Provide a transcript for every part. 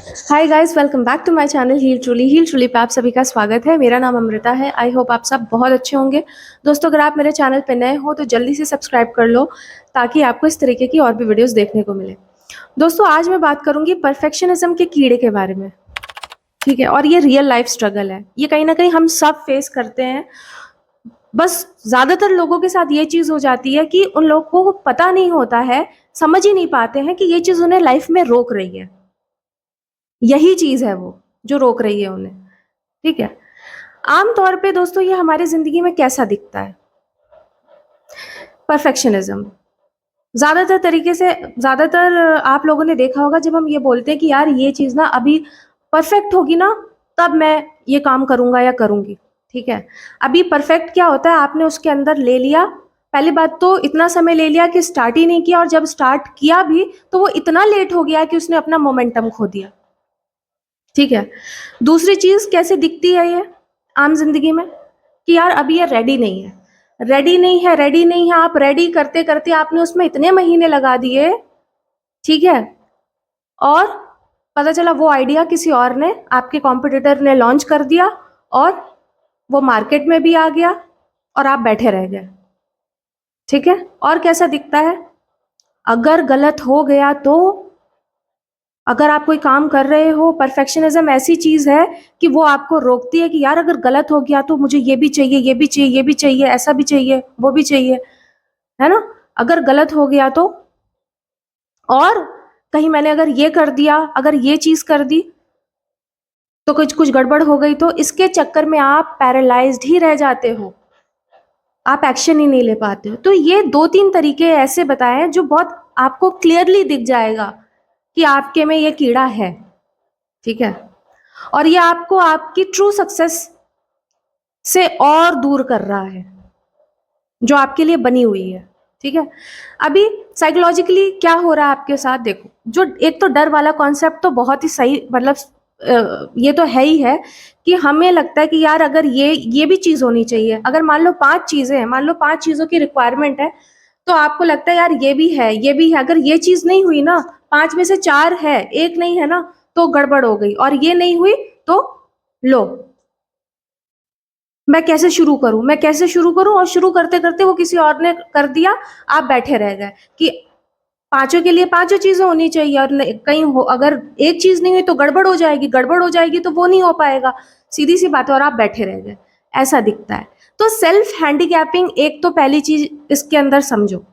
Hi guys, welcome back to my channel heal truly पे आप सभी का स्वागत है। मेरा नाम अमृता है। आई होप आप सब बहुत अच्छे होंगे। दोस्तों, अगर आप मेरे चैनल पे नए हो तो जल्दी से सब्सक्राइब कर लो ताकि आपको इस तरीके की और भी वीडियोस देखने को मिले। दोस्तों, आज मैं बात करूंगी परफेक्शनिज्म के कीड़े के बारे में। ठीक है, और ये रियल लाइफ स्ट्रगल है। ये कहीं ना कहीं हम सब फेस करते हैं। बस ज्यादातर लोगों के साथ ये चीज हो जाती है कि उन लोगों को पता नहीं होता है, समझ ही नहीं पाते हैं कि ये चीज उन्हें लाइफ में रोक रही है। यही चीज है वो जो रोक रही है उन्हें। ठीक है। आमतौर पे दोस्तों ये हमारी जिंदगी में कैसा दिखता है? परफेक्शनिज्म ज्यादातर आप लोगों ने देखा होगा, जब हम ये बोलते हैं कि यार ये चीज ना अभी परफेक्ट होगी ना, तब मैं ये काम करूंगा या करूंगी। ठीक है। अभी परफेक्ट क्या होता है, आपने उसके अंदर ले लिया। पहली बात तो इतना समय ले लिया कि स्टार्ट ही नहीं किया, और जब स्टार्ट किया भी तो वो इतना लेट हो गया कि उसने अपना मोमेंटम खो दिया। ठीक है। दूसरी चीज कैसे दिखती है ये आम जिंदगी में, कि यार अभी ये रेडी नहीं है, रेडी नहीं है, रेडी नहीं है। आप रेडी करते करते आपने उसमें इतने महीने लगा दिए। ठीक है। और पता चला वो आइडिया किसी और ने, आपके कॉम्पिटिटर ने लॉन्च कर दिया, और वो मार्केट में भी आ गया और आप बैठे रह गए। ठीक है। और कैसा दिखता है? अगर गलत हो गया तो, अगर आप कोई काम कर रहे हो, परफेक्शनिज्म ऐसी चीज है कि वो आपको रोकती है कि यार अगर गलत हो गया तो मुझे ये भी चाहिए, ये भी चाहिए, ये भी चाहिए, ऐसा भी चाहिए, वो भी चाहिए, है ना। अगर गलत हो गया तो, और कहीं मैंने अगर ये कर दिया, अगर ये चीज कर दी तो कुछ कुछ गड़बड़ हो गई, तो इसके चक्कर में आप पैरालाइज्ड ही रह जाते हो। आप एक्शन ही नहीं ले पाते हो। तो ये दो तीन तरीके ऐसे बताए हैं जो बहुत आपको क्लियरली दिख जाएगा कि आपके में ये कीड़ा है। ठीक है। और ये आपको आपकी ट्रू सक्सेस से और दूर कर रहा है, जो आपके लिए बनी हुई है। ठीक है। अभी साइकोलॉजिकली क्या हो रहा है आपके साथ, देखो। जो एक तो डर वाला कॉन्सेप्ट तो बहुत ही सही, मतलब ये तो है ही है कि हमें लगता है कि यार अगर ये भी चीज होनी चाहिए। अगर मान लो 5 चीजें हैं, मान लो 5 चीजों की रिक्वायरमेंट है, तो आपको लगता है यार ये भी है, ये भी है। अगर ये चीज नहीं हुई ना, 5 में से 4 है, एक नहीं है ना, तो गड़बड़ हो गई। और ये नहीं हुई तो लो, मैं कैसे शुरू करूं, मैं कैसे शुरू करूं, और शुरू करते करते वो किसी और ने कर दिया, आप बैठे रह गए कि पांचों के लिए पांचों चीजें होनी चाहिए, और कहीं हो अगर एक चीज नहीं हुई तो गड़बड़ हो जाएगी, गड़बड़ हो जाएगी तो वो नहीं हो पाएगा। सीधी सी बात है, और आप बैठे रह गए। ऐसा दिखता है। तो सेल्फ हैंडीकैपिंग एक तो पहली चीज इसके अंदर समझो।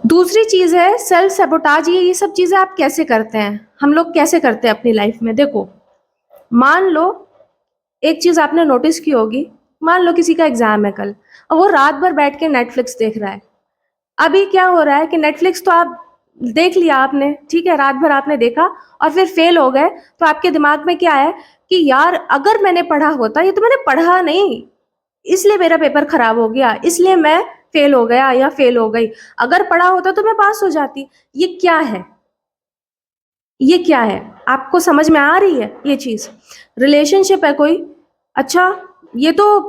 दूसरी चीज है सेल्फ सैबोटाज। ये सब चीजें आप कैसे करते हैं, हम लोग कैसे करते हैं अपनी लाइफ में? देखो, मान लो एक चीज आपने नोटिस की होगी, मान लो किसी का एग्जाम है कल, और वो रात भर बैठ के नेटफ्लिक्स देख रहा है। अभी क्या हो रहा है कि नेटफ्लिक्स तो आप देख लिया आपने, ठीक है, रात भर आपने देखा, और फिर फेल हो गए, तो आपके दिमाग में क्या है कि यार अगर मैंने पढ़ा होता, ये तो मैंने पढ़ा नहीं, इसलिए मेरा पेपर खराब हो गया, इसलिए मैं फेल हो गया या फेल हो गई। अगर पढ़ा होता तो मैं पास हो जाती। ये क्या है? ये क्या है? आपको समझ में आ रही है ये चीज? रिलेशनशिप है कोई, अच्छा, ये तो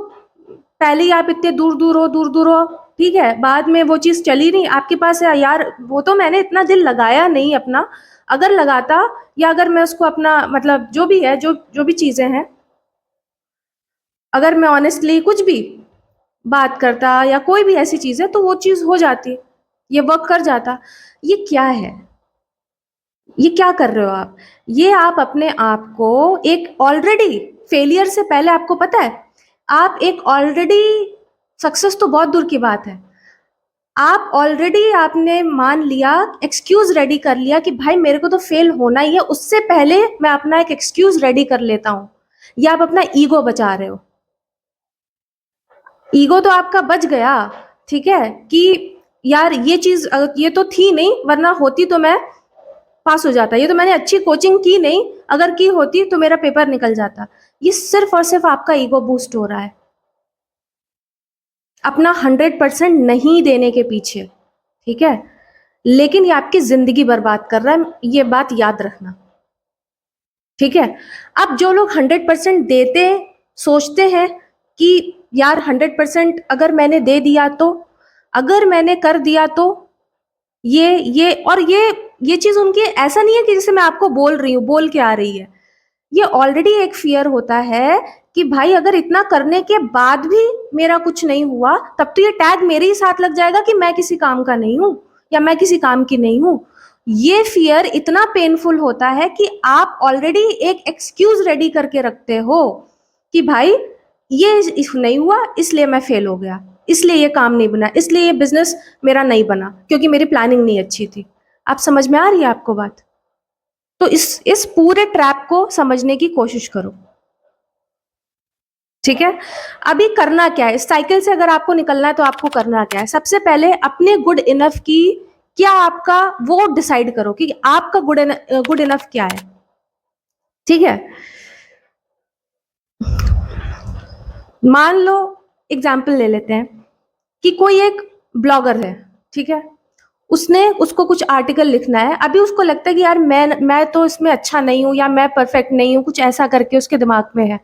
पहले ही आप इतने दूर दूर हो, दूर दूर हो, ठीक है, बाद में वो चीज चली नहीं आपके पास है, यार वो तो मैंने इतना दिल लगाया नहीं अपना। अगर लगाता, या अगर मैं उसको अपना, मतलब जो भी है, जो जो भी चीजें हैं, अगर मैं ऑनेस्टली कुछ भी बात करता या कोई भी ऐसी चीज है, तो वो चीज हो जाती, ये वर्क कर जाता। ये क्या है? ये क्या कर रहे हो आप? ये आप अपने आप को एक ऑलरेडी फेलियर से पहले, आपको पता है, आप एक ऑलरेडी, सक्सेस तो बहुत दूर की बात है, आप ऑलरेडी आपने मान लिया, एक्सक्यूज रेडी कर लिया कि भाई मेरे को तो फेल होना ही है, उससे पहले मैं अपना एक एक्सक्यूज रेडी कर लेता हूं। या आप अपना ईगो बचा रहे हो। ईगो तो आपका बच गया, ठीक है, कि यार ये चीज ये तो थी नहीं, वरना होती तो मैं पास हो जाता, ये तो मैंने अच्छी कोचिंग की नहीं, अगर की होती तो मेरा पेपर निकल जाता। ये सिर्फ और सिर्फ आपका ईगो बूस्ट हो रहा है, अपना 100% नहीं देने के पीछे। ठीक है। लेकिन ये आपकी जिंदगी बर्बाद कर रहा है, ये बात याद रखना। ठीक है। अब जो लोग 100% देते, सोचते हैं कि यार 100% अगर मैंने दे दिया तो, अगर मैंने कर दिया तो, ये और ये चीज उनकी ऐसा नहीं है कि जैसे मैं आपको बोल रही हूँ, बोल के आ रही है, ये ऑलरेडी एक फियर होता है कि भाई अगर इतना करने के बाद भी मेरा कुछ नहीं हुआ, तब तो ये टैग मेरे ही साथ लग जाएगा कि मैं किसी काम का नहीं हूं या मैं किसी काम की नहीं हूं। ये फियर इतना पेनफुल होता है कि आप ऑलरेडी एक एक्सक्यूज रेडी करके रखते हो कि भाई ये नहीं हुआ इसलिए मैं फेल हो गया, इसलिए ये काम नहीं बना, इसलिए ये बिजनेस मेरा नहीं बना, क्योंकि मेरी प्लानिंग नहीं अच्छी थी। आप समझ में आ रही है आपको बात? तो इस पूरे ट्रैप को समझने की कोशिश करो, ठीक है। अभी करना क्या है इस साइकिल से, अगर आपको निकलना है तो आपको करना क्या है? सबसे पहले अपने गुड इनफ की क्या आपका वो डिसाइड करो कि आपका गुड इनफ क्या है, ठीक है। मान लो एग्जाम्पल ले लेते हैं कि कोई एक ब्लॉगर है, ठीक है, उसको कुछ आर्टिकल लिखना है। अभी उसको लगता है कि यार मैं तो इसमें अच्छा नहीं हूं या मैं परफेक्ट नहीं हूं, कुछ ऐसा करके उसके दिमाग में है।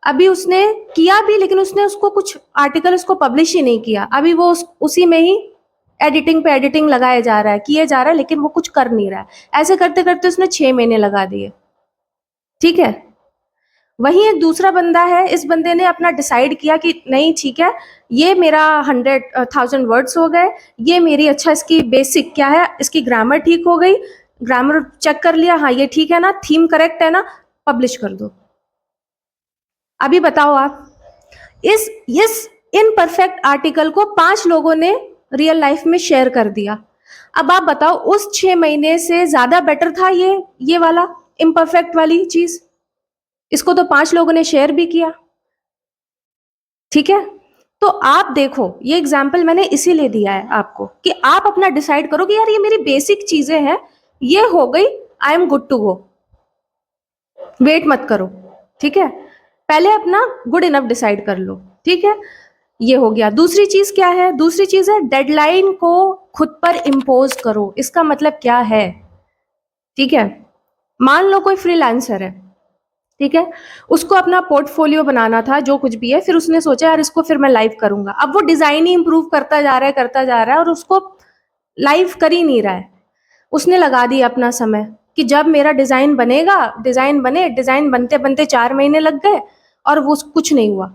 अभी उसने किया भी, लेकिन उसने उसको कुछ आर्टिकल उसको पब्लिश ही नहीं किया। अभी वो उसी में ही एडिटिंग पे एडिटिंग लगाया जा रहा है, किए जा रहा है, लेकिन वो कुछ कर नहीं रहा है। ऐसे करते करते उसने 6 महीने लगा दिए, ठीक है। वहीं एक दूसरा बंदा है, इस बंदे ने अपना डिसाइड किया कि नहीं ठीक है, ये मेरा 100,000 वर्ड्स हो गए, ये मेरी अच्छा इसकी बेसिक क्या है, इसकी ग्रामर ठीक हो गई, ग्रामर चेक कर लिया, हाँ ये ठीक है ना, थीम करेक्ट है ना, पब्लिश कर दो। अभी बताओ आप, इस इनपरफेक्ट आर्टिकल को 5 लोगों ने रियल लाइफ में शेयर कर दिया। अब आप बताओ उस 6 महीने से ज्यादा बेटर था ये वाला इम्परफेक्ट वाली चीज? इसको तो 5 लोगों ने शेयर भी किया, ठीक है। तो आप देखो, ये एग्जाम्पल मैंने इसीलिए दिया है आपको कि आप अपना डिसाइड करो कि यार ये मेरी बेसिक चीजें हैं, ये हो गई, I am good to go, wait मत करो, ठीक है। पहले अपना गुड इनफ डिसाइड कर लो, ठीक है। ये हो गया। दूसरी चीज क्या है? दूसरी चीज है डेडलाइन को खुद पर इम्पोज करो। इसका मतलब क्या है, ठीक है। मान लो कोई फ्रीलांसर है, ठीक है, उसको अपना पोर्टफोलियो बनाना था, जो कुछ भी है, फिर उसने सोचा यार इसको फिर मैं लाइव करूंगा। अब वो डिजाइन ही इंप्रूव करता जा रहा है, करता जा रहा है, और उसको लाइव कर ही नहीं रहा है। उसने लगा दिया अपना समय कि जब मेरा डिजाइन बनेगा, डिजाइन बने, डिजाइन बनते बनते 4 महीने लग गए और वो कुछ नहीं हुआ।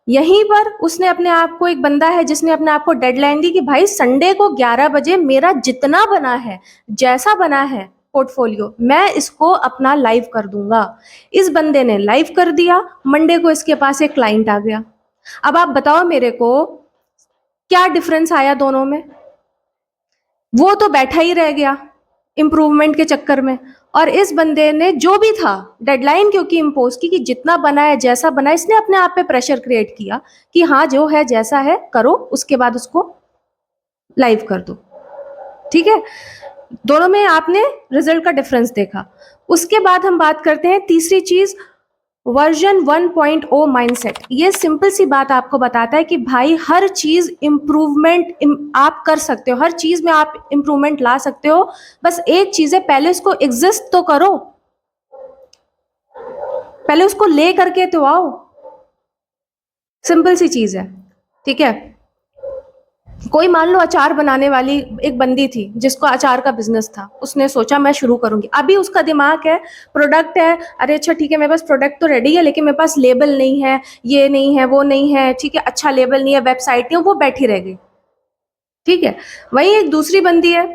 यहीं पर उसने अपने आप को, एक बंदा है जिसने अपने आप को डेडलाइन दी कि भाई संडे को 11 बजे मेरा जितना बना है, जैसा बना है पोर्टफोलियो, मैं इसको अपना लाइव कर दूंगा। इस बंदे ने लाइव कर दिया, मंडे को इसके पास एक क्लाइंट आ गया। अब आप बताओ मेरे को क्या डिफरेंस आया दोनों में? वो तो बैठा ही रह गया इम्प्रूवमेंट के चक्कर में, और इस बंदे ने जो भी था डेडलाइन क्योंकि इम्पोज की कि जितना बना है, जैसा बना है, इसने अपने आप पे प्रेशर क्रिएट किया कि हाँ जो है जैसा है करो, उसके बाद उसको लाइव कर दो, ठीक है। दोनों में आपने रिजल्ट का डिफरेंस देखा। उसके बाद हम बात करते हैं तीसरी चीज, वर्जन 1.0 माइंडसेट। ये सिंपल सी बात आपको बताता है कि भाई हर चीज इंप्रूवमेंट आप कर सकते हो, हर चीज में आप इंप्रूवमेंट ला सकते हो। बस एक चीज है, पहले उसको एग्जिस्ट तो करो, पहले उसको ले करके तो आओ। सिंपल सी चीज है, ठीक है। कोई मान लो अचार बनाने वाली एक बंदी थी जिसको अचार का बिजनेस था, उसने सोचा मैं शुरू करूंगी। अभी उसका दिमाग है, प्रोडक्ट है, अरे अच्छा ठीक है मेरे पास प्रोडक्ट तो रेडी है, लेकिन मेरे पास लेबल नहीं है, ये नहीं है, वो नहीं है, ठीक है, अच्छा लेबल नहीं है, वेबसाइट नहीं है, वो बैठी रह गई, ठीक है। वही एक दूसरी बंदी है,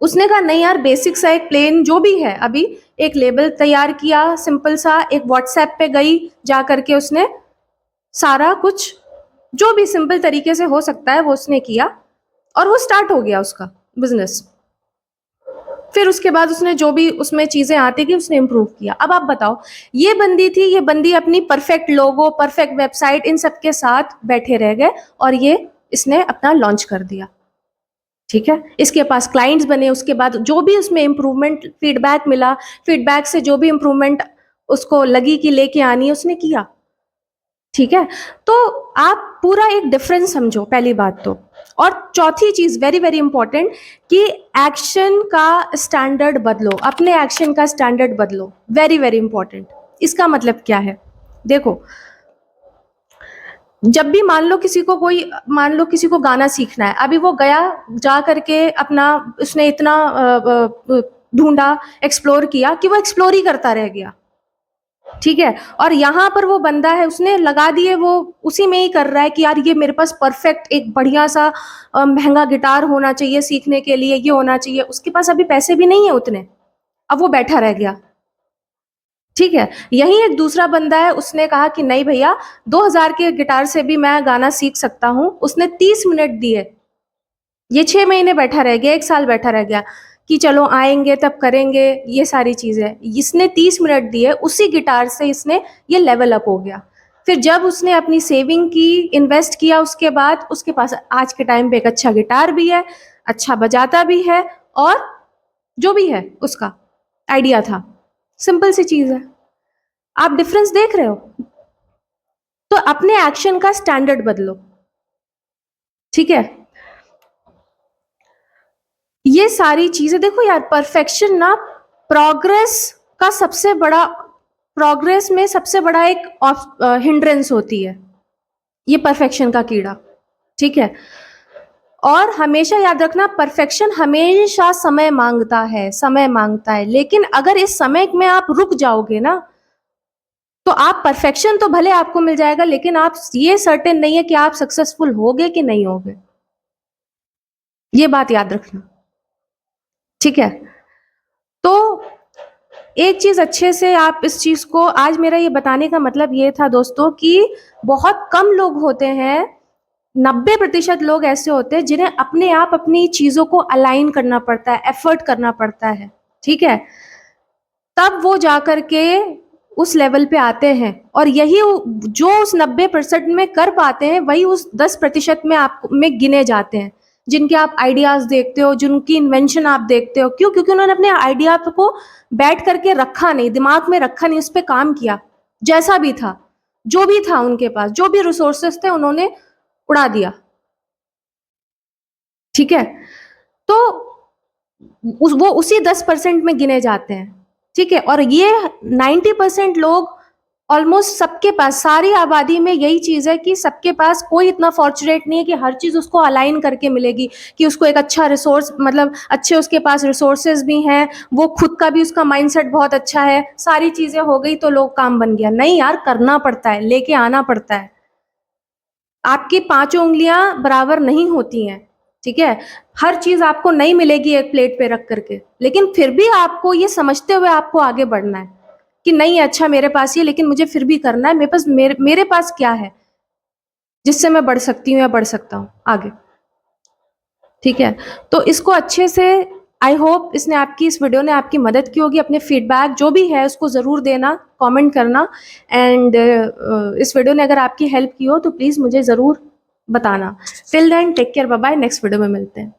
उसने कहा नहीं यार बेसिक सा एक प्लेन जो भी है, अभी एक लेबल तैयार किया सिंपल सा, एक व्हाट्सएप पे गई, जा करके उसने सारा कुछ जो भी सिंपल तरीके से हो सकता है वो उसने किया, और वो स्टार्ट हो गया उसका बिजनेस। फिर उसके बाद उसने जो भी उसमें चीजें आती थी उसने इम्प्रूव किया। अब आप बताओ, ये बंदी थी, ये बंदी अपनी परफेक्ट लोगो, परफेक्ट वेबसाइट, इन सब के साथ बैठे रह गए, और ये इसने अपना लॉन्च कर दिया, ठीक है। इसके पास क्लाइंट्स बने, उसके बाद जो भी उसमें इम्प्रूवमेंट फीडबैक मिला, फीडबैक से जो भी इम्प्रूवमेंट उसको लगी कि लेके आनी है, उसने किया, ठीक है। तो आप पूरा एक डिफरेंस समझो, पहली बात तो। और चौथी चीज वेरी वेरी इंपॉर्टेंट, कि एक्शन का स्टैंडर्ड बदलो, अपने एक्शन का स्टैंडर्ड बदलो, वेरी वेरी इंपॉर्टेंट। इसका मतलब क्या है? देखो, जब भी मान लो किसी को गाना सीखना है, अभी वो गया, जा करके अपना उसने इतना ढूंढा, एक्सप्लोर किया कि वो एक्सप्लोर ही करता रह गया, ठीक है। और यहाँ पर वो बंदा है, उसने लगा दिए, वो उसी में ही कर रहा है कि यार ये मेरे पास परफेक्ट एक बढ़िया सा महंगा गिटार होना चाहिए सीखने के लिए, ये होना चाहिए, उसके पास अभी पैसे भी नहीं है उतने, अब वो बैठा रह गया, ठीक है। यही एक दूसरा बंदा है, उसने कहा कि नहीं भैया 2000 के गिटार से भी मैं गाना सीख सकता हूँ, उसने 30 मिनट दिए, ये 6 महीने बैठा रह गया, 1 साल बैठा रह गया कि चलो आएंगे तब करेंगे, ये सारी चीजें, इसने 30 मिनट दिए, उसी गिटार से इसने ये लेवल अप हो गया। फिर जब उसने अपनी सेविंग की, इन्वेस्ट किया, उसके बाद उसके पास आज के टाइम पे एक अच्छा गिटार भी है, अच्छा बजाता भी है, और जो भी है उसका आइडिया था। सिंपल सी चीज है, आप डिफरेंस देख रहे हो? तो अपने एक्शन का स्टैंडर्ड बदलो, ठीक है। ये सारी चीजें देखो यार, परफेक्शन ना प्रोग्रेस का सबसे बड़ा, प्रोग्रेस में सबसे बड़ा एक हिंड्रेंस होती है ये परफेक्शन का कीड़ा, ठीक है। और हमेशा याद रखना, परफेक्शन हमेशा समय मांगता है, समय मांगता है, लेकिन अगर इस समय में आप रुक जाओगे ना, तो आप परफेक्शन तो भले आपको मिल जाएगा, लेकिन आप ये सर्टेन नहीं है कि आप सक्सेसफुल होगे कि नहीं होगे, ये बात याद रखना, ठीक है। तो एक चीज अच्छे से आप इस चीज को, आज मेरा ये बताने का मतलब ये था दोस्तों कि बहुत कम लोग होते हैं, 90% लोग ऐसे होते हैं जिन्हें अपने आप अपनी चीजों को अलाइन करना पड़ता है, एफर्ट करना पड़ता है, ठीक है, तब वो जाकर के उस लेवल पे आते हैं। और यही जो उस 90% में कर पाते हैं, वही उस 10% में आप में गिने जाते हैं, जिनके आप आइडियाज देखते हो, जिनकी इन्वेंशन आप देखते हो। क्यों? क्योंकि उन्होंने अपने आइडिया को बैठ करके रखा नहीं, दिमाग में रखा नहीं, उस पर काम किया, जैसा भी था, जो भी था उनके पास, जो भी रिसोर्सेस थे उन्होंने उड़ा दिया, ठीक है। तो वो उसी 10% में गिने जाते हैं, ठीक है। और ये 90% लोग, ऑलमोस्ट सबके पास, सारी आबादी में यही चीज है कि सबके पास कोई इतना फॉर्चुनेट नहीं है कि हर चीज उसको अलाइन करके मिलेगी, कि उसको एक अच्छा रिसोर्स, मतलब अच्छे उसके पास रिसोर्सेज भी हैं, वो खुद का भी उसका माइंडसेट बहुत अच्छा है, सारी चीजें हो गई तो लोग काम बन गया। नहीं यार, करना पड़ता है, लेके आना पड़ता है। आपकी 5 उंगलियां बराबर नहीं होती हैं, ठीक है। हर चीज आपको नहीं मिलेगी एक प्लेट पे रख करके, लेकिन फिर भी आपको ये समझते हुए आपको आगे बढ़ना है कि नहीं, अच्छा मेरे पास ये, लेकिन मुझे फिर भी करना है, मेरे पास क्या है जिससे मैं बढ़ सकती हूँ या बढ़ सकता हूँ आगे, ठीक है। तो इसको अच्छे से, आई होप इसने आपकी, इस वीडियो ने आपकी मदद की होगी। अपने फीडबैक जो भी है उसको ज़रूर देना, कमेंट करना, एंड इस वीडियो ने अगर आपकी हेल्प की हो तो प्लीज़ मुझे ज़रूर बताना। Till then take care, bye bye, next video में मिलते हैं।